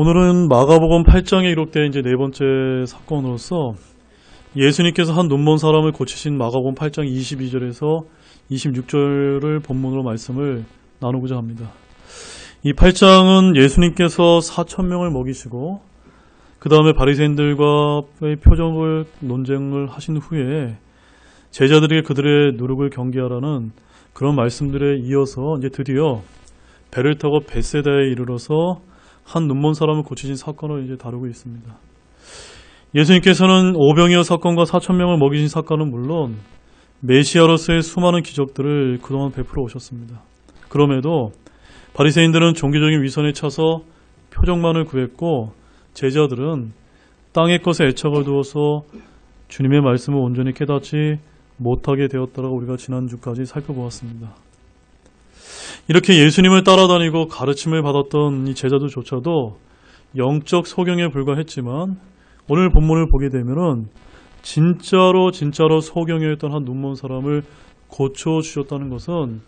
오늘은 마가복음 8장에 기록된 이제 네 번째 사건으로서 예수님께서 한 눈먼 사람을 고치신 마가복음 8장 22절에서 26절을 본문으로 말씀을 나누고자 합니다. 이 8장은 예수님께서 4,000명을 먹이시고 그 다음에 바리새인들과의 표정을 논쟁을 하신 후에 제자들에게 그들의 누룩을 경계하라는 그런 말씀들에 이어서 이제 드디어 배를 타고 벳세다에 이르러서 한 눈먼 사람을 고치신 사건을 이제 다루고 있습니다. 예수님께서는 오병이어 사건과 4,000명을 먹이신 사건은 물론 메시아로서의 수많은 기적들을 그동안 베풀어 오셨습니다. 그럼에도 바리새인들은 종교적인 위선에 차서 표적만을 구했고 제자들은 땅의 것에 애착을 두어서 주님의 말씀을 온전히 깨닫지 못하게 되었다라고 우리가 지난주까지 살펴보았습니다. 이렇게 예수님을 따라다니고 가르침을 받았던 이 제자들조차도 영적 소경에 불과했지만 오늘 본문을 보게 되면은 진짜로 소경이었던 한 눈먼 사람을 고쳐주셨다는 것은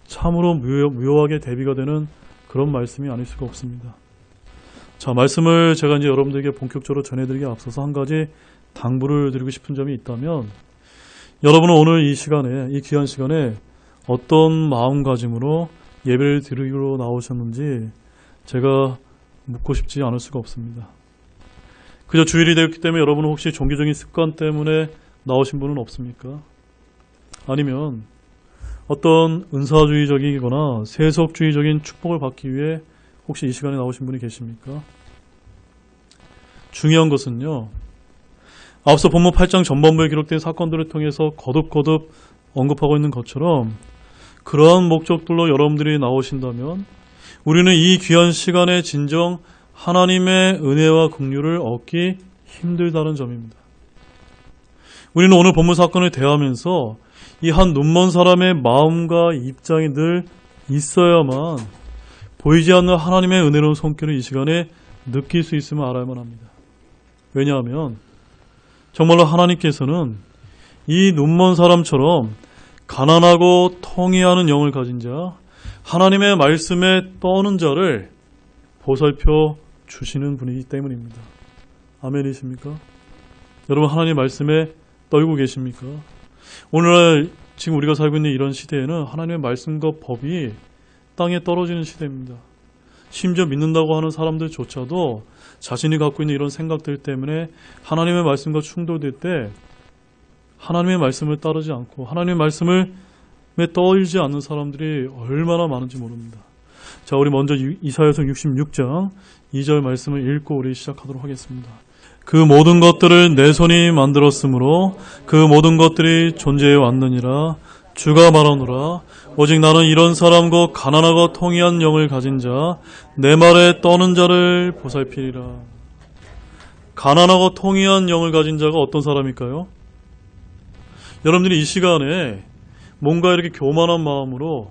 참으로 묘하게 대비가 되는 그런 말씀이 아닐 수가 없습니다. 자, 말씀을 제가 이제 여러분들에게 본격적으로 전해드리기에 앞서서 한 가지 당부를 드리고 싶은 점이 있다면, 여러분은 오늘 이 시간에, 이 귀한 시간에 어떤 마음가짐으로 예배를 드리러 나오셨는지 제가 묻고 싶지 않을 수가 없습니다. 그저 주일이 되었기 때문에 여러분은 혹시 종교적인 습관 때문에 나오신 분은 없습니까? 아니면 어떤 은사주의적이거나 세속주의적인 축복을 받기 위해 혹시 이 시간에 나오신 분이 계십니까? 중요한 것은요, 앞서 본문 8장 전반부에 기록된 사건들을 통해서 거듭 언급하고 있는 것처럼 그러한 목적들로 여러분들이 나오신다면 우리는 이 귀한 시간에 진정 하나님의 은혜와 긍휼을 얻기 힘들다는 점입니다. 우리는 오늘 본문 사건을 대하면서 이 한 눈먼 사람의 마음과 입장이 늘 있어야만 보이지 않는 하나님의 은혜로운 손길을 이 시간에 느낄 수 있음을 알아야만 합니다. 왜냐하면 정말로 하나님께서는 이 눈먼 사람처럼 가난하고 통회하는 영을 가진 자, 하나님의 말씀에 떠는 자를 보살펴 주시는 분이기 때문입니다. 아멘이십니까? 여러분, 하나님의 말씀에 떨고 계십니까? 오늘날 지금 우리가 살고 있는 이런 시대에는 하나님의 말씀과 법이 땅에 떨어지는 시대입니다. 심지어 믿는다고 하는 사람들조차도 자신이 갖고 있는 이런 생각들 때문에 하나님의 말씀과 충돌될 때 하나님의 말씀을 따르지 않고 하나님의 말씀에 떨지 않는 사람들이 얼마나 많은지 모릅니다. 자, 우리 먼저 이사야서 66장 2절 말씀을 읽고 우리 시작하도록 하겠습니다. 그 모든 것들을 내 손이 만들었으므로 그 모든 것들이 존재해 왔느니라. 주가 말하노라. 오직 나는 이런 사람과 가난하고 통회한 영을 가진 자, 내 말에 떠는 자를 보살피리라. 가난하고 통회한 영을 가진 자가 어떤 사람일까요? 여러분들이 이 시간에 뭔가 이렇게 교만한 마음으로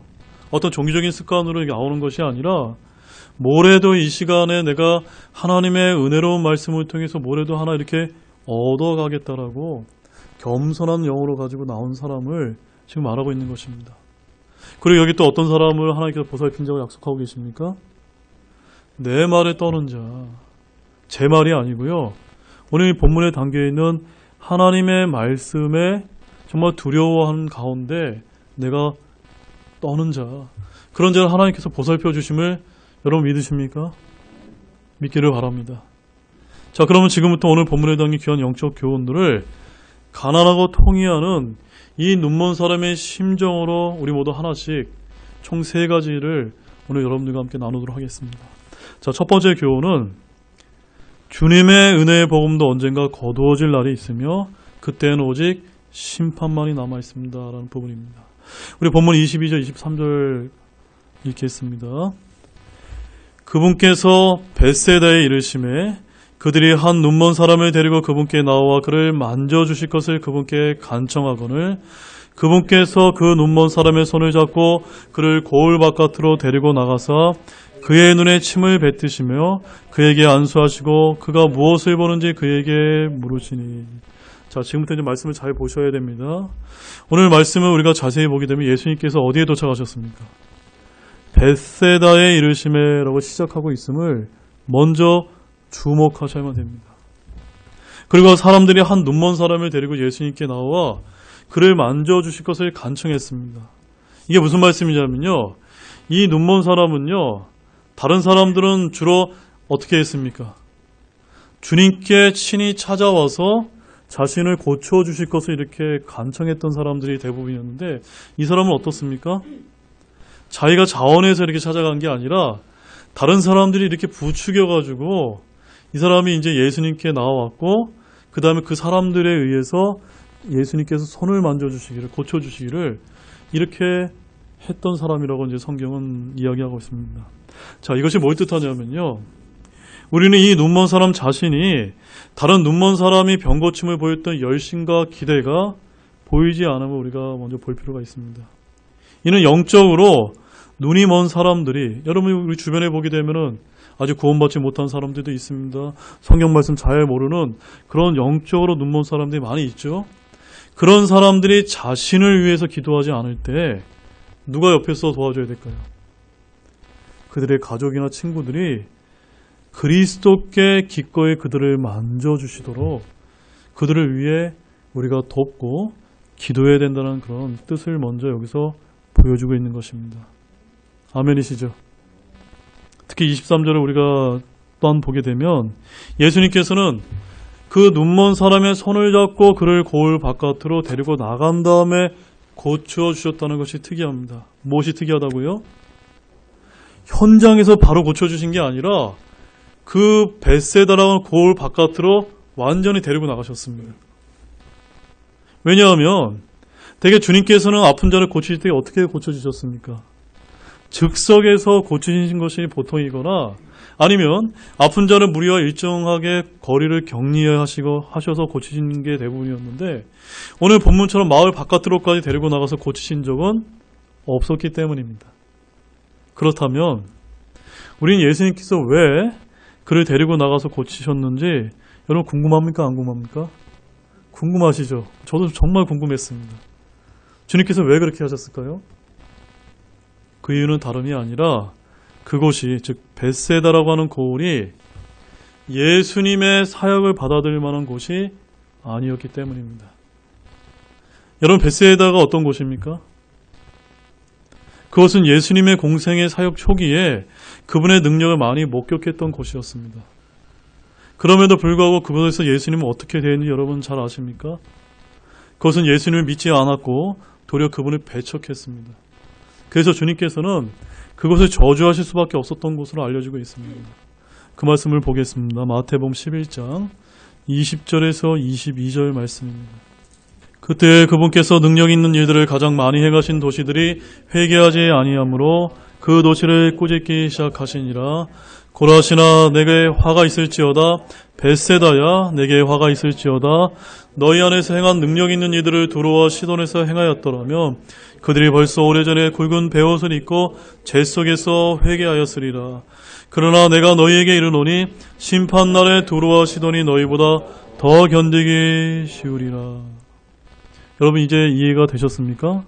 어떤 종교적인 습관으로 나오는 것이 아니라 뭐래도 이 시간에 내가 하나님의 은혜로운 말씀을 통해서 뭐래도 하나 이렇게 얻어가겠다라고 겸손한 영으로 가지고 나온 사람을 지금 말하고 있는 것입니다. 그리고 여기 또 어떤 사람을 하나님께서 보살핀 자고 약속하고 계십니까? 내 말에 떠는 자, 제 말이 아니고요, 오늘 이 본문에 담겨있는 하나님의 말씀에 정말 두려워하는 가운데 내가 떠는 자, 그런 자를 하나님께서 보살펴 주심을 여러분 믿으십니까? 믿기를 바랍니다. 자, 그러면 지금부터 오늘 본문에 담긴 귀한 영적 교훈들을 가난하고 통회하는 이 눈먼 사람의 심정으로 우리 모두 하나씩 총 3가지를 오늘 여러분들과 함께 나누도록 하겠습니다. 자, 첫 번째 교훈은 주님의 은혜의 복음도 언젠가 거두어질 날이 있으며 그때는 오직 심판만이 남아있습니다 라는 부분입니다. 우리 본문 22절 23절 읽겠습니다. 그분께서 벳세다에 이르시매 그들이 한 눈먼 사람을 데리고 그분께 나와 그를 만져주실 것을 그분께 간청하거늘 그분께서 그 눈먼 사람의 손을 잡고 그를 고을 바깥으로 데리고 나가사 그의 눈에 침을 뱉으시며 그에게 안수하시고 그가 무엇을 보는지 그에게 물으시니. 자, 지금부터 이제 말씀을 잘 보셔야 됩니다. 오늘 말씀을 우리가 자세히 보게 되면 예수님께서 어디에 도착하셨습니까? 벳세다에 이르시매라고 시작하고 있음을 먼저 주목하셔야만 됩니다. 그리고 사람들이 한 눈먼 사람을 데리고 예수님께 나와 그를 만져주실 것을 간청했습니다. 이게 무슨 말씀이냐면요. 이 눈먼 사람은요. 다른 사람들은 주로 어떻게 했습니까? 주님께 친히 찾아와서 자신을 고쳐주실 것을 이렇게 간청했던 사람들이 대부분이었는데 이 사람은 어떻습니까? 자기가 자원해서 이렇게 찾아간 게 아니라 다른 사람들이 이렇게 부추겨가지고 이 사람이 이제 예수님께 나와왔고 그 다음에 그 사람들에 의해서 예수님께서 손을 만져주시기를 고쳐주시기를 이렇게 했던 사람이라고 이제 성경은 이야기하고 있습니다. 자, 이것이 뭘 뜻하냐면요. 우리는 이 눈먼 사람 자신이 다른 눈먼 사람이 병 고침을 보였던 열심과 기대가 보이지 않으면 우리가 먼저 볼 필요가 있습니다. 이는 영적으로 눈이 먼 사람들이 여러분이 우리 주변에 보게 되면은 아직 구원받지 못한 사람들도 있습니다. 성경 말씀 잘 모르는 그런 영적으로 눈먼 사람들이 많이 있죠. 그런 사람들이 자신을 위해서 기도하지 않을 때 누가 옆에서 도와줘야 될까요? 그들의 가족이나 친구들이 그리스도께 기꺼이 그들을 만져주시도록 그들을 위해 우리가 돕고 기도해야 된다는 그런 뜻을 먼저 여기서 보여주고 있는 것입니다. 아멘이시죠? 특히 23절을 우리가 또한 보게 되면 예수님께서는 그 눈먼 사람의 손을 잡고 그를 거울 바깥으로 데리고 나간 다음에 고쳐주셨다는 것이 특이합니다. 무엇이 특이하다고요? 현장에서 바로 고쳐주신 게 아니라 그 벳세다라는 거울 바깥으로 완전히 데리고 나가셨습니다. 왜냐하면 대개 주님께서는 아픈 자를 고치실 때 어떻게 고쳐주셨습니까? 즉석에서 고치신 것이 보통이거나 아니면 아픈 자를 무리와 일정하게 거리를 격리하셔서 고치신 게 대부분이었는데 오늘 본문처럼 마을 바깥으로까지 데리고 나가서 고치신 적은 없었기 때문입니다. 그렇다면 우리는 예수님께서 왜 그를 데리고 나가서 고치셨는지 여러분 궁금합니까? 안 궁금합니까? 궁금하시죠? 저도 정말 궁금했습니다. 주님께서 왜 그렇게 하셨을까요? 그 이유는 다름이 아니라 그곳이 즉 벳세다라고 하는 거울이 예수님의 사역을 받아들일 만한 곳이 아니었기 때문입니다. 여러분 벳세다가 어떤 곳입니까? 그것은 예수님의 공생의 사역 초기에 그분의 능력을 많이 목격했던 곳이었습니다. 그럼에도 불구하고 그곳에서 예수님은 어떻게 되었는지 여러분 잘 아십니까? 그것은 예수님을 믿지 않았고 도리어 그분을 배척했습니다. 그래서 주님께서는 그것을 저주하실 수밖에 없었던 곳으로 알려지고 있습니다. 그 말씀을 보겠습니다. 마태복음 11장 20절에서 22절 말씀입니다. 그때 그분께서 능력 있는 일들을 가장 많이 행하신 도시들이 회개하지 아니하므로 그 도시를 꾸짖기 시작하시니라. 고라시나 내게 화가 있을지어다. 벳세다야 내게 화가 있을지어다. 너희 안에서 행한 능력 있는 이들을 두로와 시돈에서 행하였더라며 그들이 벌써 오래전에 굵은 베옷을 입고 재 속에서 회개하였으리라. 그러나 내가 너희에게 이르노니 심판날에 두로와 시돈이 너희보다 더 견디기 쉬우리라. 여러분 이제 이해가 되셨습니까?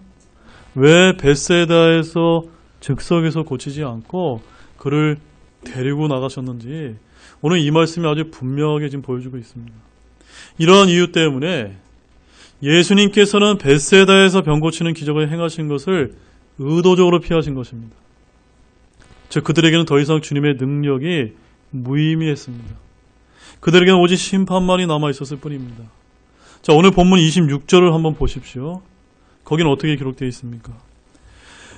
왜 벳세다에서 즉석에서 고치지 않고 그를 데리고 나가셨는지 오늘 이 말씀이 아주 분명하게 지금 보여주고 있습니다. 이러한 이유 때문에 예수님께서는 벳세다에서 병 고치는 기적을 행하신 것을 의도적으로 피하신 것입니다. 즉 그들에게는 더 이상 주님의 능력이 무의미했습니다. 그들에게는 오직 심판만이 남아있었을 뿐입니다. 자, 오늘 본문 26절을 한번 보십시오. 거기는 어떻게 기록되어 있습니까?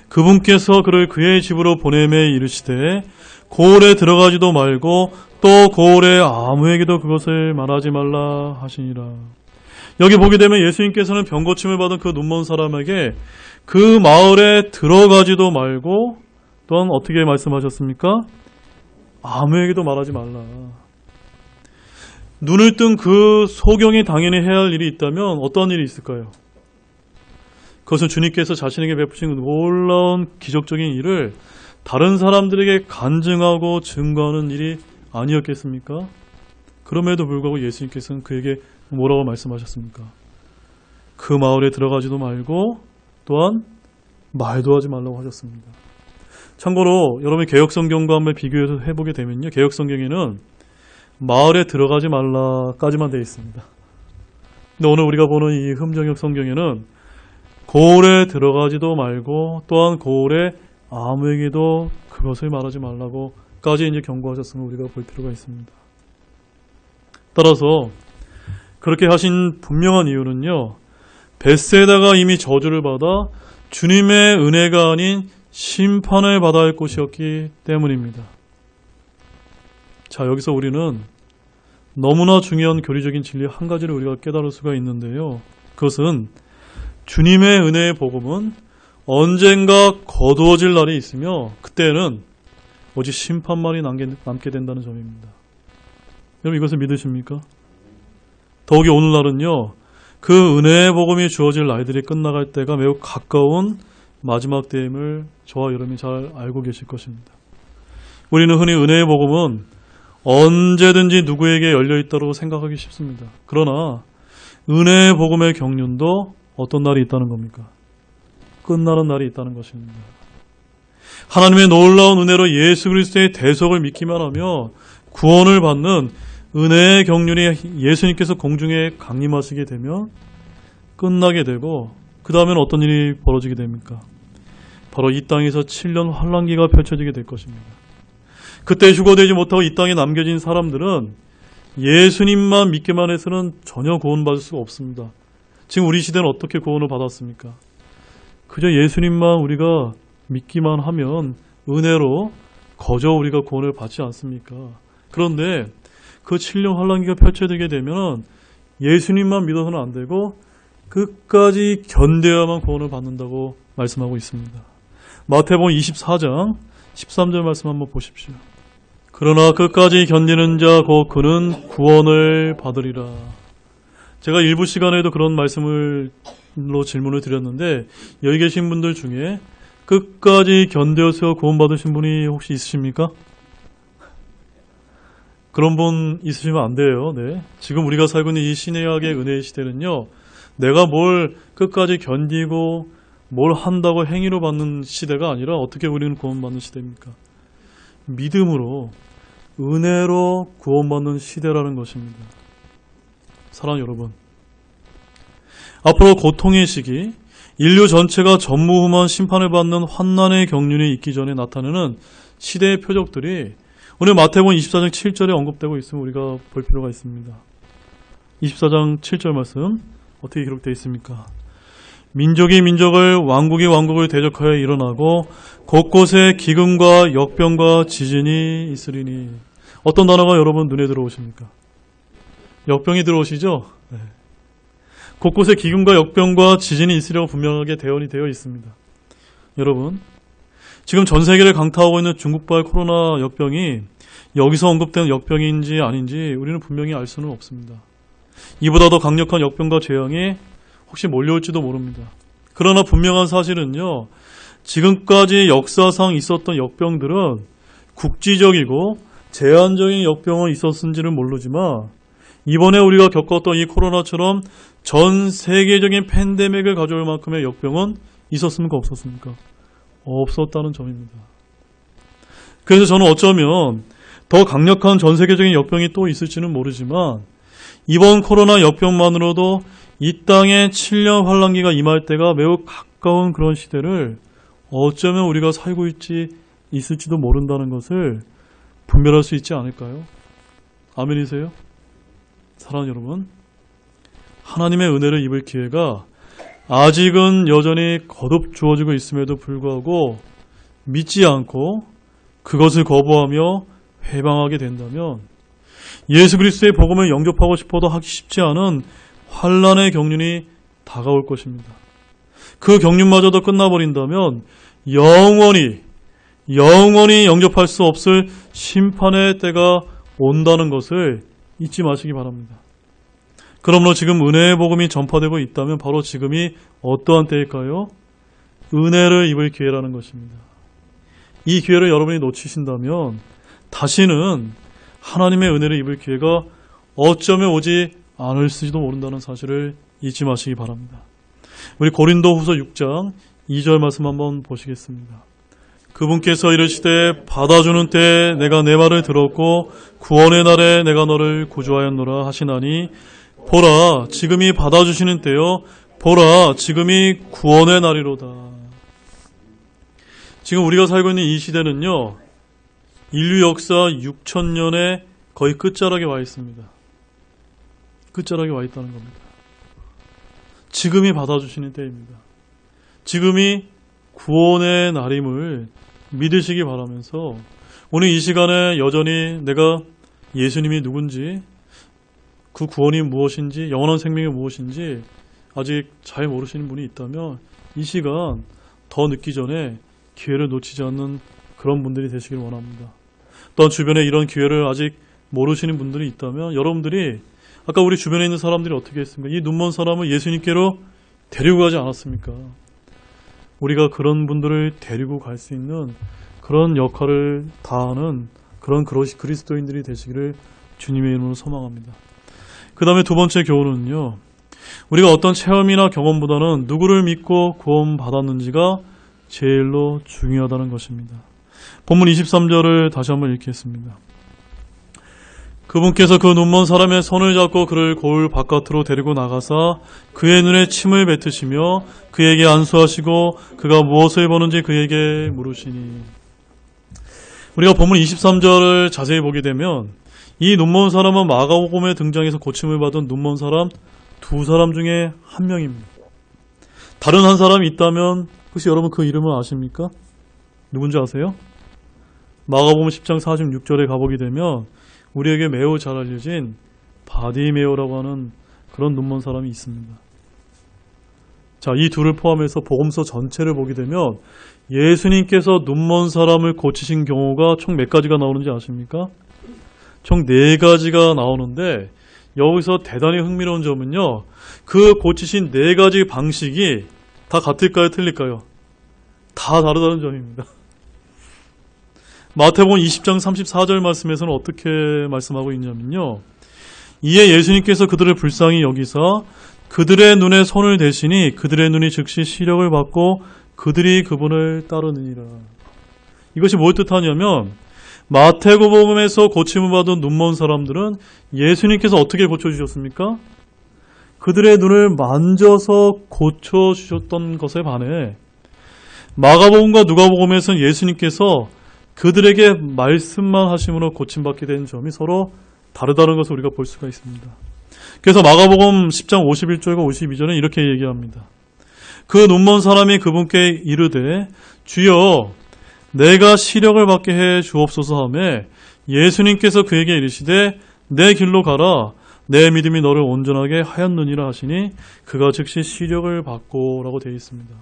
그분께서 그를 그의 집으로 보내매 이르시되 고을에 들어가지도 말고 또 고을에 아무에게도 그것을 말하지 말라 하시니라. 여기 보게 되면 예수님께서는 병 고침을 받은 그 눈먼 사람에게 그 마을에 들어가지도 말고 또한 어떻게 말씀하셨습니까? 아무에게도 말하지 말라. 눈을 뜬 그 소경이 당연히 해야 할 일이 있다면 어떤 일이 있을까요? 그것은 주님께서 자신에게 베푸신 놀라운 기적적인 일을 다른 사람들에게 간증하고 증거하는 일이 아니었겠습니까? 그럼에도 불구하고 예수님께서는 그에게 뭐라고 말씀하셨습니까? 그 마을에 들어가지도 말고 또한 말도 하지 말라고 하셨습니다. 참고로 여러분이 개역성경과 한번 비교해서 해보게 되면요. 개역성경에는 마을에 들어가지 말라까지만 되어 있습니다. 근데 오늘 우리가 보는 이 흠정역 성경에는 고을에 들어가지도 말고 또한 고을에 아무에게도 그것을 말하지 말라고까지 이제 경고하셨음을 우리가 볼 필요가 있습니다. 따라서 그렇게 하신 분명한 이유는요. 벳세다가 이미 저주를 받아 주님의 은혜가 아닌 심판을 받아야 할 곳이었기 때문입니다. 자, 여기서 우리는 너무나 중요한 교리적인 진리 한 가지를 우리가 깨달을 수가 있는데요. 그것은 주님의 은혜의 복음은 언젠가 거두어질 날이 있으며 그때는 오직 심판만이 남게 된다는 점입니다. 여러분 이것을 믿으십니까? 더욱이 오늘날은요. 그 은혜의 복음이 주어질 날들이 끝나갈 때가 매우 가까운 마지막 때임을 저와 여러분이 잘 알고 계실 것입니다. 우리는 흔히 은혜의 복음은 언제든지 누구에게 열려있다고 생각하기 쉽습니다. 그러나 은혜의 복음의 경륜도 어떤 날이 있다는 겁니까? 끝나는 날이 있다는 것입니다. 하나님의 놀라운 은혜로 예수 그리스도의 대속을 믿기만 하며 구원을 받는 은혜의 경륜이 예수님께서 공중에 강림하시게 되면 끝나게 되고 그 다음에는 어떤 일이 벌어지게 됩니까? 바로 이 땅에서 7년 환란기가 펼쳐지게 될 것입니다. 그때 휴거되지 못하고 이 땅에 남겨진 사람들은 예수님만 믿기만 해서는 전혀 구원받을 수가 없습니다. 지금 우리 시대는 어떻게 구원을 받았습니까? 그저 예수님만 우리가 믿기만 하면 은혜로 거저 우리가 구원을 받지 않습니까? 그런데 그 7년 환란기가 펼쳐지게 되면 예수님만 믿어서는 안 되고 끝까지 견뎌야만 구원을 받는다고 말씀하고 있습니다. 마태복음 24장 13절 말씀 한번 보십시오. 그러나 끝까지 견디는 자 곧 그는 구원을 받으리라. 제가 일부 시간에도 그런 말씀으로 질문을 드렸는데 여기 계신 분들 중에 끝까지 견뎌서 구원받으신 분이 혹시 있으십니까? 그런 분 있으시면 안 돼요. 네. 지금 우리가 살고 있는 이 신약의 은혜의 시대는요. 내가 뭘 끝까지 견디고 뭘 한다고 행위로 받는 시대가 아니라 어떻게 우리는 구원받는 시대입니까? 믿음으로 은혜로 구원받는 시대라는 것입니다. 사랑하는 여러분, 앞으로 고통의 시기, 인류 전체가 전무후무한 심판을 받는 환난의 경륜이 있기 전에 나타나는 시대의 표적들이 오늘 마태복음 24장 7절에 언급되고 있음을 우리가 볼 필요가 있습니다. 24장 7절 말씀 어떻게 기록되어 있습니까? 민족이 민족을 왕국이 왕국을 대적하여 일어나고 곳곳에 기근과 역병과 지진이 있으리니. 어떤 단어가 여러분 눈에 들어오십니까? 역병이 들어오시죠? 네. 곳곳에 기근과 역병과 지진이 있으려고 분명하게 대언이 되어 있습니다. 여러분, 지금 전 세계를 강타하고 있는 중국발 코로나 역병이 여기서 언급된 역병인지 아닌지 우리는 분명히 알 수는 없습니다. 이보다 더 강력한 역병과 재앙이 혹시 몰려올지도 모릅니다. 그러나 분명한 사실은요. 지금까지 역사상 있었던 역병들은 국지적이고 제한적인 역병은 있었는지는 모르지만 이번에 우리가 겪었던 이 코로나처럼 전 세계적인 팬데믹을 가져올 만큼의 역병은 있었습니까? 없었습니까? 없었다는 점입니다. 그래서 저는 어쩌면 더 강력한 전 세계적인 역병이 또 있을지는 모르지만 이번 코로나 역병만으로도 이 땅에 7년 환란기가 임할 때가 매우 가까운 그런 시대를 어쩌면 우리가 살고 있을지도 모른다는 것을 분별할 수 있지 않을까요? 아멘이세요? 사랑하는 여러분, 하나님의 은혜를 입을 기회가 아직은 여전히 거듭 주어지고 있음에도 불구하고 믿지 않고 그것을 거부하며 회방하게 된다면 예수 그리스도의 복음을 영접하고 싶어도 하기 쉽지 않은 환란의 경륜이 다가올 것입니다. 그 경륜마저도 끝나버린다면 영원히 영접할 수 없을 심판의 때가 온다는 것을 잊지 마시기 바랍니다. 그러므로 지금 은혜의 복음이 전파되고 있다면 바로 지금이 어떠한 때일까요? 은혜를 입을 기회라는 것입니다. 이 기회를 여러분이 놓치신다면 다시는 하나님의 은혜를 입을 기회가 어쩌면 오지 않을지도 모른다는 사실을 잊지 마시기 바랍니다. 우리 고린도후서 6장 2절 말씀 한번 보시겠습니다. 그분께서 이르시되 받아주는 때에 내가 내 말을 들었고 구원의 날에 내가 너를 구주하였노라 하시나니 보라 지금이 받아주시는 때요 보라 지금이 구원의 날이로다. 지금 우리가 살고 있는 이 시대는요 인류 역사 6,000년의 거의 끝자락에 와 있습니다. 끝자락에 와 있다는 겁니다. 지금이 받아주시는 때입니다. 지금이 구원의 날임을 믿으시기 바라면서 오늘 이 시간에 여전히 내가 예수님이 누군지 그 구원이 무엇인지 영원한 생명이 무엇인지 아직 잘 모르시는 분이 있다면 이 시간 더 늦기 전에 기회를 놓치지 않는 그런 분들이 되시길 원합니다. 또한 주변에 이런 기회를 아직 모르시는 분들이 있다면 여러분들이 아까 우리 주변에 있는 사람들이 어떻게 했습니까? 이 눈먼 사람을 예수님께로 데리고 가지 않았습니까? 우리가 그런 분들을 데리고 갈 수 있는 그런 역할을 다하는 그런 그리스도인들이 되시기를 주님의 이름으로 소망합니다. 그 다음에 두 번째 교훈은요. 우리가 어떤 체험이나 경험보다는 누구를 믿고 구원받았는지가 제일로 중요하다는 것입니다. 본문 23절을 다시 한번 읽겠습니다. 그분께서 그 눈먼 사람의 손을 잡고 그를 고을 바깥으로 데리고 나가사 그의 눈에 침을 뱉으시며 그에게 안수하시고 그가 무엇을 보는지 그에게 물으시니. 우리가 본문 23절을 자세히 보게 되면 이 눈먼 사람은 마가복음에 등장해서 고침을 받은 눈먼 사람 두 사람 중에 한 명입니다. 다른 한 사람이 있다면 혹시 여러분 그 이름을 아십니까? 누군지 아세요? 마가복음 10장 46절에 가보게 되면 우리에게 매우 잘 알려진 바디메오라고 하는 그런 눈먼 사람이 있습니다. 자, 이 둘을 포함해서 복음서 전체를 보게 되면 예수님께서 눈먼 사람을 고치신 경우가 총 몇 가지가 나오는지 아십니까? 총 4가지가 나오는데 여기서 대단히 흥미로운 점은요. 그 고치신 4가지 방식이 다 같을까요? 틀릴까요? 다 다르다는 점입니다. 마태복음 20장 34절 말씀에서는 어떻게 말씀하고 있냐면요. 이에 예수님께서 그들을 불쌍히 여기사 그들의 눈에 손을 대시니 그들의 눈이 즉시 시력을 받고 그들이 그분을 따르느니라. 이것이 뭘 뜻하냐면 마태복음에서 고침을 받은 눈먼 사람들은 예수님께서 어떻게 고쳐주셨습니까? 그들의 눈을 만져서 고쳐주셨던 것에 반해 마가복음과 누가복음에서는 예수님께서 그들에게 말씀만 하심으로 고침받게 된 점이 서로 다르다는 것을 우리가 볼 수가 있습니다. 그래서 마가복음 10장 51절과 52절은 이렇게 얘기합니다. 그 눈먼 사람이 그분께 이르되 주여 내가 시력을 받게 해 주옵소서 하매 예수님께서 그에게 이르시되 내 길로 가라 내 믿음이 너를 온전하게 하였느니라 하시니 그가 즉시 시력을 받고 라고 되어 있습니다.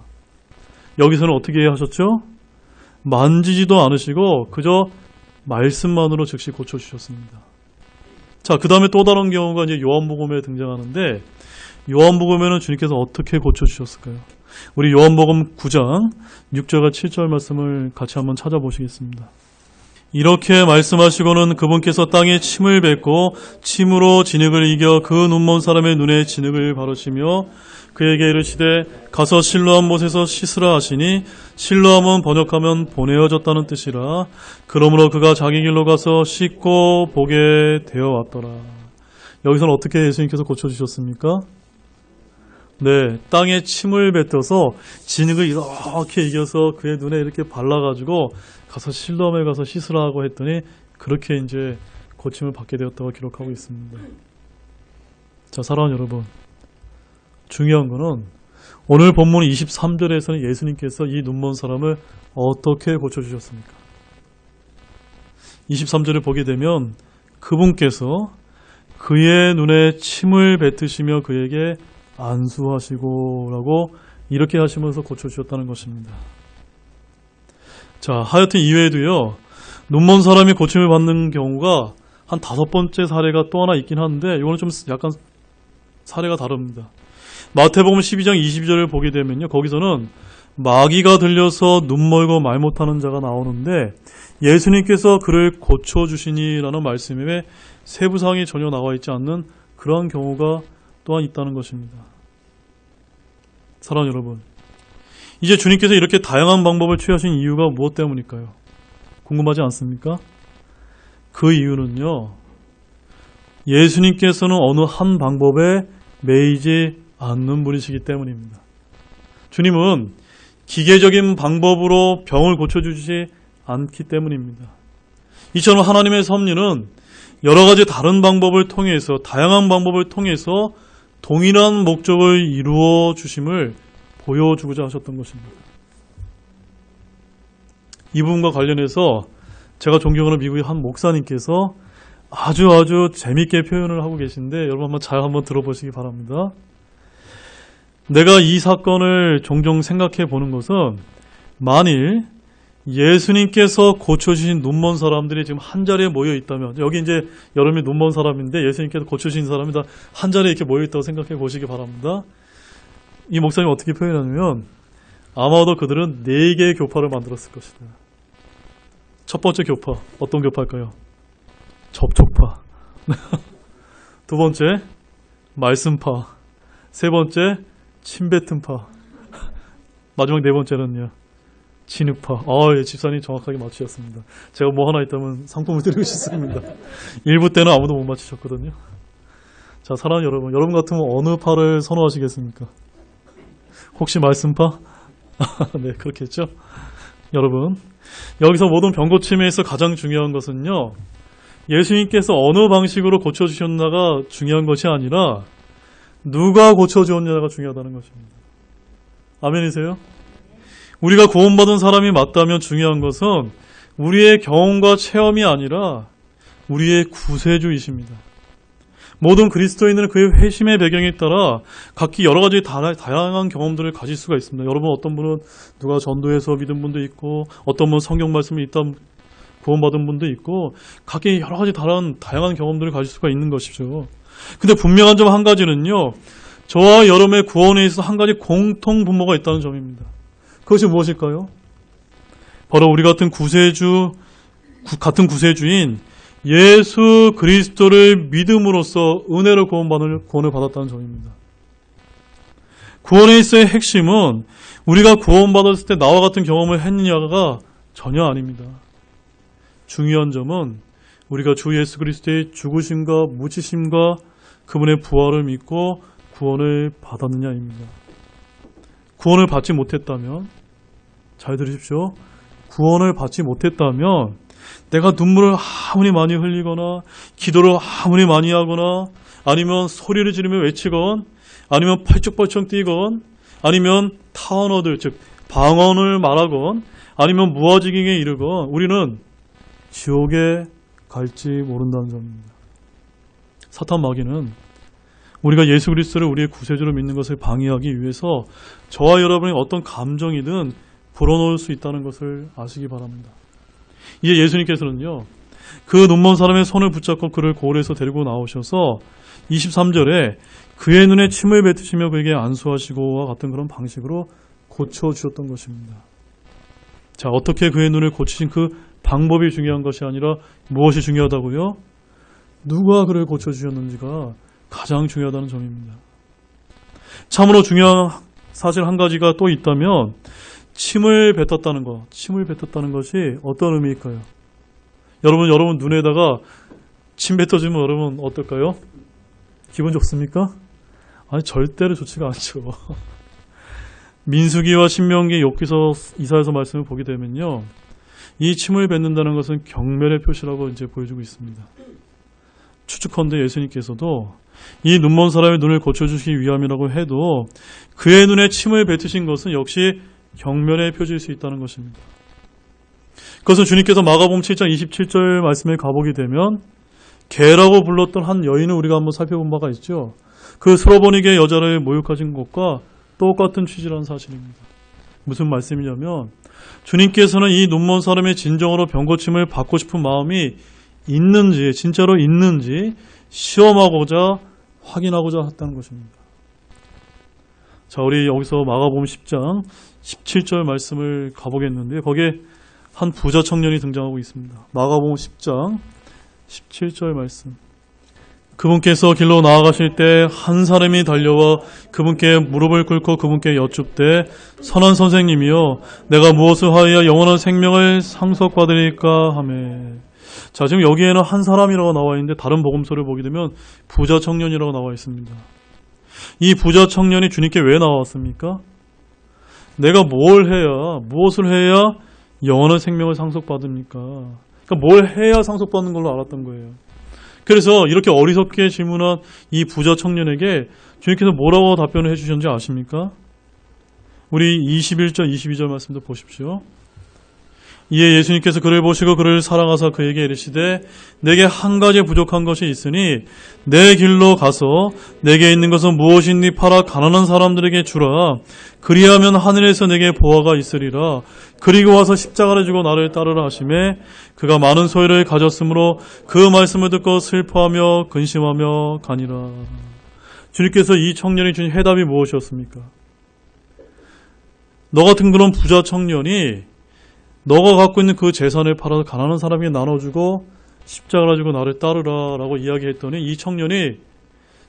여기서는 어떻게 하셨죠? 만지지도 않으시고 그저 말씀만으로 즉시 고쳐주셨습니다. 자, 그 다음에 또 다른 경우가 이제 요한복음에 등장하는데 요한복음에는 주님께서 어떻게 고쳐주셨을까요? 우리 요한복음 9장 6절과 7절 말씀을 같이 한번 찾아보시겠습니다. 이렇게 말씀하시고는 그분께서 땅에 침을 뱉고 침으로 진흙을 이겨 그 눈먼 사람의 눈에 진흙을 바르시며 그에게 이르시되 가서 실로암 못에서 씻으라 하시니 실로암은 번역하면 보내어졌다는 뜻이라. 그러므로 그가 자기 길로 가서 씻고 보게 되어 왔더라. 여기서는 어떻게 예수님께서 고쳐주셨습니까? 네, 땅에 침을 뱉어서 진흙을 이렇게 이겨서 그의 눈에 이렇게 발라가지고 가서 실로암에 가서 씻으라고 했더니 그렇게 이제 고침을 받게 되었다고 기록하고 있습니다. 자, 사랑하는 여러분, 중요한 거는 오늘 본문 23절에서는 예수님께서 이 눈먼 사람을 어떻게 고쳐주셨습니까? 23절을 보게 되면 그분께서 그의 눈에 침을 뱉으시며 그에게 안수하시고 라고 이렇게 하시면서 고쳐주셨다는 것입니다. 자, 하여튼 이외에도요, 눈먼 사람이 고침을 받는 경우가 한 5번째 사례가 또 하나 있긴 한데 이거는 좀 약간 사례가 다릅니다. 마태복음 12장 22절을 보게 되면요, 거기서는 마귀가 들려서 눈멀고 말 못하는 자가 나오는데 예수님께서 그를 고쳐주시니라는 말씀에 세부사항이 전혀 나와 있지 않는 그러한 경우가 또한 있다는 것입니다. 사랑하는 여러분, 이제 주님께서 이렇게 다양한 방법을 취하신 이유가 무엇 때문일까요? 궁금하지 않습니까? 그 이유는요, 예수님께서는 어느 한 방법에 매이지 않는 분이시기 때문입니다. 주님은 기계적인 방법으로 병을 고쳐주지 않기 때문입니다. 이처럼 하나님의 섭리는 여러 가지 다른 방법을 통해서, 다양한 방법을 통해서 동일한 목적을 이루어 주심을 보여주고자 하셨던 것입니다. 이 부분과 관련해서 제가 존경하는 미국의 한 목사님께서 아주 재밌게 표현을 하고 계신데 여러분 한번 들어보시기 바랍니다. 내가 이 사건을 종종 생각해 보는 것은 만일 예수님께서 고쳐주신 눈먼 사람들이 지금 한 자리에 모여 있다면, 여기 이제 여러분이 눈먼 사람인데 예수님께서 고쳐주신 사람이 다 한 자리에 이렇게 모여 있다고 생각해 보시기 바랍니다. 이 목사님이 어떻게 표현하냐면 아마도 그들은 4개의 교파를 만들었을 것이다. 첫 번째 교파, 어떤 교파일까요? 접촉파. 두 번째, 말씀파. 세 번째, 침뱉음파. 마지막 4번째는요, 진흙파. 예, 집사님 정확하게 맞추셨습니다. 제가 뭐 하나 있다면 상품을 드리고 싶습니다. 1부 때는 아무도 못 맞추셨거든요. 자, 사랑하는 여러분 같으면 어느 파를 선호하시겠습니까? 혹시 말씀파? 네, 그렇겠죠. 여러분, 여기서 모든 병고침에서 가장 중요한 것은요, 예수님께서 어느 방식으로 고쳐주셨나가 중요한 것이 아니라 누가 고쳐주었냐가 중요하다는 것입니다. 아멘이세요? 우리가 구원받은 사람이 맞다면 중요한 것은 우리의 경험과 체험이 아니라 우리의 구세주이십니다. 모든 그리스도인은 그의 회심의 배경에 따라 각기 여러 가지 다양한 경험들을 가질 수가 있습니다. 여러분, 어떤 분은 누가 전도해서 믿은 분도 있고, 어떤 분은 성경 말씀이 있다 구원받은 분도 있고, 각기 여러 가지 다양한 경험들을 가질 수가 있는 것이죠. 근데 분명한 점 한 가지는요, 저와 여러분의 구원에 있어서 한 가지 공통 분모가 있다는 점입니다. 그것이 무엇일까요? 바로 우리 같은 구세주인 예수 그리스도를 믿음으로써 은혜로 구원을 받았다는 점입니다. 구원에 있어의 핵심은 우리가 구원받았을 때 나와 같은 경험을 했느냐가 전혀 아닙니다. 중요한 점은 우리가 주 예수 그리스도의 죽으심과 묻히심과 그분의 부활을 믿고 구원을 받았느냐입니다. 구원을 받지 못했다면, 잘 들으십시오. 구원을 받지 못했다면 내가 눈물을 아무리 많이 흘리거나 기도를 아무리 많이 하거나 아니면 소리를 지르며 외치건 아니면 펄쩍펄쩍 뛰건 아니면 타언어들 즉 방언을 말하건 아니면 무아지경에 이르건 우리는 지옥에 갈지 모른다는 점입니다. 사탄 마귀는 우리가 예수 그리스도를 우리의 구세주로 믿는 것을 방해하기 위해서 저와 여러분의 어떤 감정이든 불어넣을 수 있다는 것을 아시기 바랍니다. 이제 예수님께서는요, 그 눈먼 사람의 손을 붙잡고 그를 고을에서 데리고 나오셔서 23절에 그의 눈에 침을 뱉으시며 그에게 안수하시고와 같은 그런 방식으로 고쳐주셨던 것입니다. 자, 어떻게 그의 눈을 고치신 그 방법이 중요한 것이 아니라 무엇이 중요하다고요? 누가 그를 고쳐주셨는지가 가장 중요하다는 점입니다. 참으로 중요한 사실 한 가지가 또 있다면 침을 뱉었다는 것이 어떤 의미일까요? 여러분 눈에다가 침 뱉어주면 여러분 어떨까요? 기분 좋습니까? 아니, 절대로 좋지가 않죠. 민수기와 신명기, 욥기서, 이사야서 말씀을 보게 되면요, 이 침을 뱉는다는 것은 경멸의 표시라고 이제 보여주고 있습니다. 추측컨대 예수님께서도 이 눈먼 사람의 눈을 고쳐주시기 위함이라고 해도 그의 눈에 침을 뱉으신 것은 역시 경멸의 표지일 수 있다는 것입니다. 그것은 주님께서 마가복음 7장 27절 말씀에 가보게 되면 개라고 불렀던 한 여인을 우리가 한번 살펴본 바가 있죠. 그 스로보니게 여자를 모욕하신 것과 똑같은 취지라는 사실입니다. 무슨 말씀이냐면 주님께서는 이 눈먼 사람의 진정으로 병고침을 받고 싶은 마음이 있는지, 진짜로 있는지 시험하고자 확인하고자 했다는 것입니다. 자, 우리 여기서 마가복음 10장 17절 말씀을 가보겠는데 거기에 한 부자 청년이 등장하고 있습니다. 마가복음 10장 17절 말씀. 그분께서 길로 나아가실 때 한 사람이 달려와 그분께 무릎을 꿇고 그분께 여쭙되 선한 선생님이여 내가 무엇을 하여야 영원한 생명을 상속받으리까 하매. 자, 지금 여기에는 한 사람이라고 나와 있는데 다른 복음서를 보게 되면 부자 청년이라고 나와 있습니다. 이 부자 청년이 주님께 왜 나왔습니까? 내가 무엇을 해야 영원한 생명을 상속받습니까? 그러니까 뭘 해야 상속받는 걸로 알았던 거예요. 그래서 이렇게 어리석게 질문한 이 부자 청년에게 주님께서 뭐라고 답변을 해주셨는지 아십니까? 우리 21절, 22절 말씀도 보십시오. 이에 예수님께서 그를 보시고 그를 사랑하사 그에게 이르시되 내게 한 가지 부족한 것이 있으니 내 길로 가서 내게 있는 것은 무엇이니 팔아 가난한 사람들에게 주라. 그리하면 하늘에서 내게 보화가 있으리라. 그리고 와서 십자가를 지고 나를 따르라 하시매 그가 많은 소유를 가졌으므로 그 말씀을 듣고 슬퍼하며 근심하며 가니라. 주님께서 이 청년이 준 해답이 무엇이었습니까? 너 같은 그런 부자 청년이 너가 갖고 있는 그 재산을 팔아서 가난한 사람에게 나눠주고 십자가를 지고 나를 따르라 라고 이야기했더니 이 청년이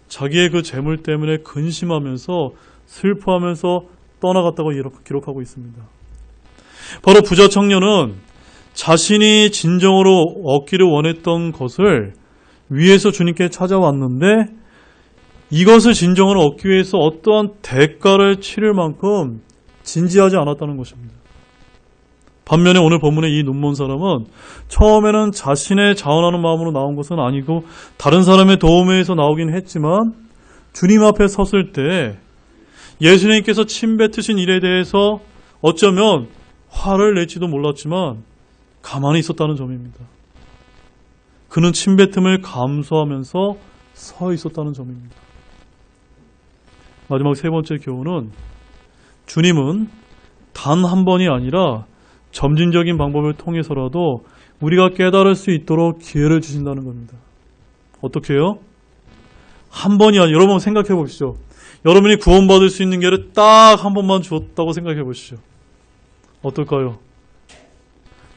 자기의 그 재물 때문에 근심하면서 슬퍼하면서 떠나갔다고 기록하고 있습니다. 바로 부자 청년은 자신이 진정으로 얻기를 원했던 것을 위해서 주님께 찾아왔는데 이것을 진정으로 얻기 위해서 어떠한 대가를 치를 만큼 진지하지 않았다는 것입니다. 반면에 오늘 본문의 이 눈먼 사람은 처음에는 자신의 자원하는 마음으로 나온 것은 아니고 다른 사람의 도움에 의해서 나오긴 했지만 주님 앞에 섰을 때 예수님께서 침뱉으신 일에 대해서 어쩌면 화를 낼지도 몰랐지만 가만히 있었다는 점입니다. 그는 침뱉음을 감수하면서 서 있었다는 점입니다. 마지막 세 번째 교훈은 주님은 단 한 번이 아니라 점진적인 방법을 통해서라도 우리가 깨달을 수 있도록 기회를 주신다는 겁니다. 어떻게 해요? 한 번이 아니라 여러분 생각해 보시죠. 여러분이 구원받을 수 있는 기회를 딱 한 번만 주었다고 생각해 보시죠. 어떨까요?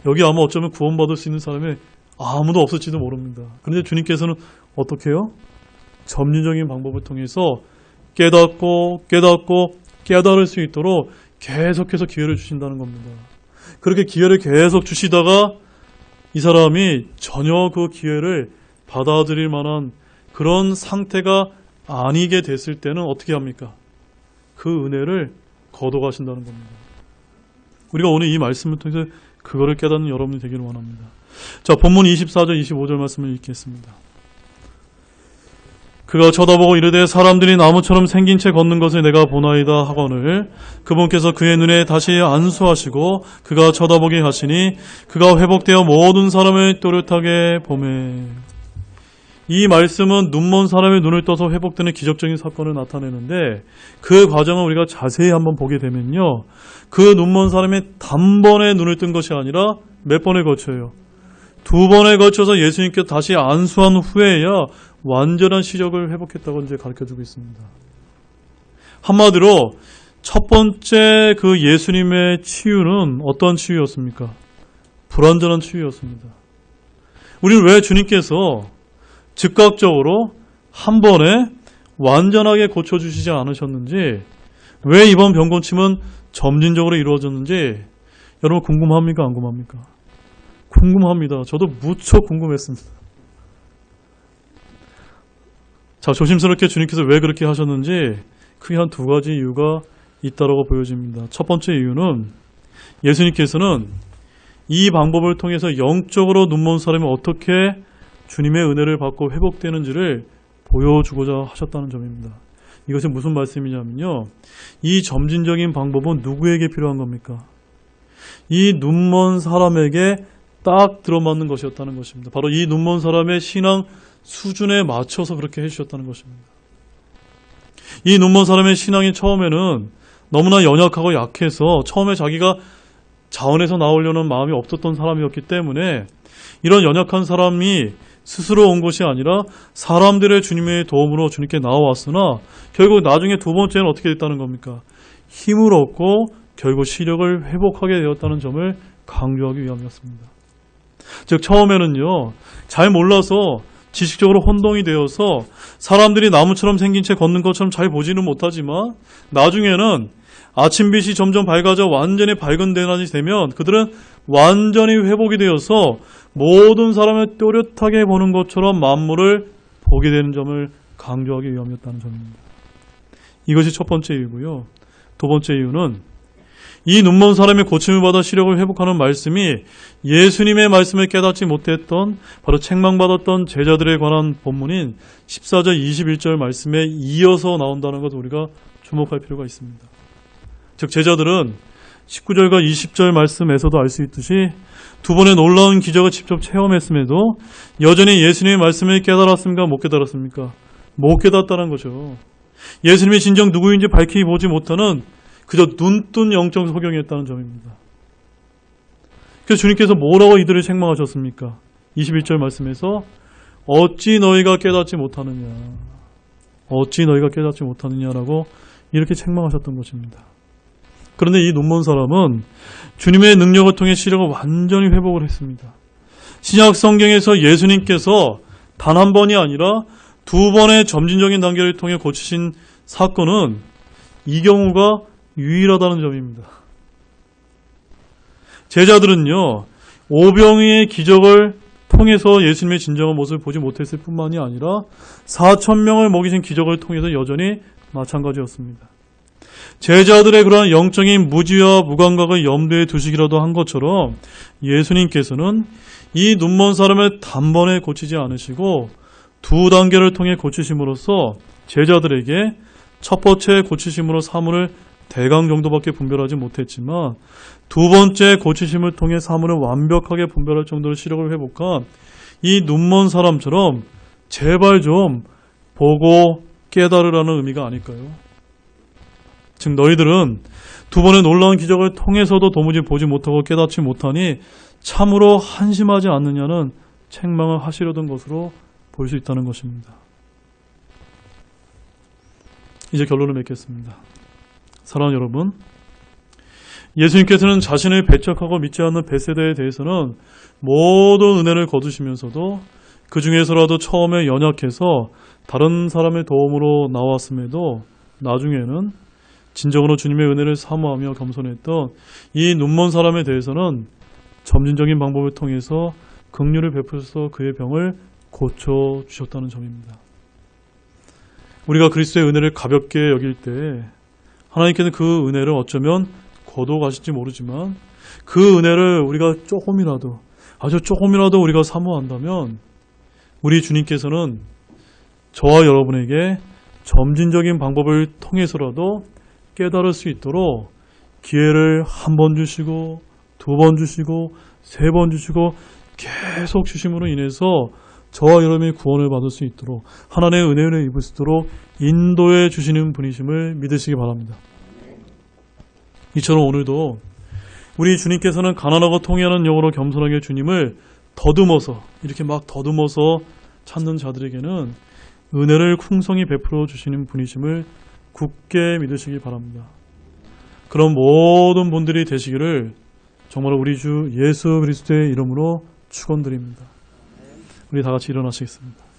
여기 아마 어쩌면 구원받을 수 있는 사람이 아무도 없을지도 모릅니다. 그런데 주님께서는 어떻게 해요? 점진적인 방법을 통해서 깨닫고 깨달을 수 있도록 계속해서 기회를 주신다는 겁니다. 그렇게 기회를 계속 주시다가 이 사람이 전혀 그 기회를 받아들일 만한 그런 상태가 아니게 됐을 때는 어떻게 합니까? 그 은혜를 거둬가신다는 겁니다. 우리가 오늘 이 말씀을 통해서 그거를 깨닫는 여러분이 되기를 원합니다. 자, 본문 24절, 25절 말씀을 읽겠습니다. 그가 쳐다보고 이르되 사람들이 나무처럼 생긴 채 걷는 것을 내가 보나이다 하거늘 그분께서 그의 눈에 다시 안수하시고 그가 쳐다보게 하시니 그가 회복되어 모든 사람을 또렷하게 보매. 이 말씀은 눈먼 사람의 눈을 떠서 회복되는 기적적인 사건을 나타내는데 그 과정을 우리가 자세히 한번 보게 되면요. 그 눈먼 사람이 단번에 눈을 뜬 것이 아니라 몇 번에 걸쳐요. 2번에 걸쳐서 예수님께서 다시 안수한 후에야 완전한 시력을 회복했다고 이제 가르쳐주고 있습니다. 한마디로 첫 번째 그 예수님의 치유는 어떤 치유였습니까? 불완전한 치유였습니다. 우리는 왜 주님께서 즉각적으로 한 번에 완전하게 고쳐주시지 않으셨는지, 왜 이번 병고침은 점진적으로 이루어졌는지 여러분 궁금합니까? 안 궁금합니까? 궁금합니다. 저도 무척 궁금했습니다. 자, 조심스럽게 주님께서 왜 그렇게 하셨는지 크게 한 2가지 이유가 있다고 보여집니다. 첫 번째 이유는 예수님께서는 이 방법을 통해서 영적으로 눈먼 사람이 어떻게 주님의 은혜를 받고 회복되는지를 보여주고자 하셨다는 점입니다. 이것이 무슨 말씀이냐면요. 이 점진적인 방법은 누구에게 필요한 겁니까? 이 눈먼 사람에게 딱 들어맞는 것이었다는 것입니다. 바로 이 눈먼 사람의 신앙 수준에 맞춰서 그렇게 해주셨다는 것입니다. 이 눈먼 사람의 신앙이 처음에는 너무나 연약하고 약해서 처음에 자기가 자원에서 나오려는 마음이 없었던 사람이었기 때문에 이런 연약한 사람이 스스로 온 것이 아니라 사람들의 주님의 도움으로 주님께 나와왔으나 결국 나중에 2번째는 어떻게 됐다는 겁니까? 힘을 얻고 결국 시력을 회복하게 되었다는 점을 강조하기 위함이었습니다. 즉 처음에는요, 잘 몰라서 지식적으로 혼동이 되어서 사람들이 나무처럼 생긴 채 걷는 것처럼 잘 보지는 못하지만 나중에는 아침빛이 점점 밝아져 완전히 밝은 대낮이 되면 그들은 완전히 회복이 되어서 모든 사람을 또렷하게 보는 것처럼 만물을 보게 되는 점을 강조하기 위함이었다는 점입니다. 이것이 첫 번째 이유고요. 두 번째 이유는 이 눈먼 사람의 고침을 받아 시력을 회복하는 말씀이 예수님의 말씀을 깨닫지 못했던 바로 책망받았던 제자들에 관한 본문인 14절 21절 말씀에 이어서 나온다는 것을 우리가 주목할 필요가 있습니다. 즉 제자들은 19절과 20절 말씀에서도 알 수 있듯이 두 번의 놀라운 기적을 직접 체험했음에도 여전히 예수님의 말씀을 깨달았습니까? 못 깨달았습니까? 못 깨닫다는 거죠. 예수님이 진정 누구인지 밝히 보지 못하는 그저 눈뜬 영적 소경이었다는 점입니다. 그래서 주님께서 뭐라고 이들을 책망하셨습니까? 21절 말씀에서 어찌 너희가 깨닫지 못하느냐, 어찌 너희가 깨닫지 못하느냐라고 이렇게 책망하셨던 것입니다. 그런데 이 눈먼 사람은 주님의 능력을 통해 시력을 완전히 회복을 했습니다. 신약 성경에서 예수님께서 단 한 번이 아니라 두 번의 점진적인 단계를 통해 고치신 사건은 이 경우가 유일하다는 점입니다. 제자들은요, 오병이의 기적을 통해서 예수님의 진정한 모습을 보지 못했을 뿐만이 아니라 4,000명을 먹이신 기적을 통해서 여전히 마찬가지였습니다. 제자들의 그러한 영적인 무지와 무감각을 염두에 두시기라도 한 것처럼 예수님께서는 이 눈먼 사람을 단번에 고치지 않으시고 두 단계를 통해 고치심으로써 제자들에게 첫 번째 고치심으로 사물을 대강 정도밖에 분별하지 못했지만 두 번째 고치심을 통해 사물을 완벽하게 분별할 정도로 시력을 회복한 이 눈먼 사람처럼 제발 좀 보고 깨달으라는 의미가 아닐까요? 즉 너희들은 두 번의 놀라운 기적을 통해서도 도무지 보지 못하고 깨닫지 못하니 참으로 한심하지 않느냐는 책망을 하시려던 것으로 볼 수 있다는 것입니다. 이제 결론을 맺겠습니다. 사랑하는 여러분, 예수님께서는 자신을 배척하고 믿지 않는 벳세다에 대해서는 모든 은혜를 거두시면서도 그 중에서라도 처음에 연약해서 다른 사람의 도움으로 나왔음에도 나중에는 진정으로 주님의 은혜를 사모하며 겸손했던 이 눈먼 사람에 대해서는 점진적인 방법을 통해서 긍휼을 베푸셔서 그의 병을 고쳐주셨다는 점입니다. 우리가 그리스도의 은혜를 가볍게 여길 때 하나님께는 그 은혜를 어쩌면 거둬가실지 모르지만 그 은혜를 우리가 조금이라도 아주 조금이라도 우리가 사모한다면 우리 주님께서는 저와 여러분에게 점진적인 방법을 통해서라도 깨달을 수 있도록 기회를 한 번 주시고 두 번 주시고 세 번 주시고 계속 주심으로 인해서 저와 여러분이 구원을 받을 수 있도록 하나님의 은혜를 입을 수 있도록 인도해 주시는 분이심을 믿으시기 바랍니다. 이처럼 오늘도 우리 주님께서는 가난하고 통해하는 영으로 겸손하게 주님을 더듬어서 이렇게 막 더듬어서 찾는 자들에게는 은혜를 풍성히 베풀어 주시는 분이심을 굳게 믿으시기 바랍니다. 그런 모든 분들이 되시기를 정말 우리 주 예수 그리스도의 이름으로 축원드립니다. 우리 다 같이 일어나시겠습니다.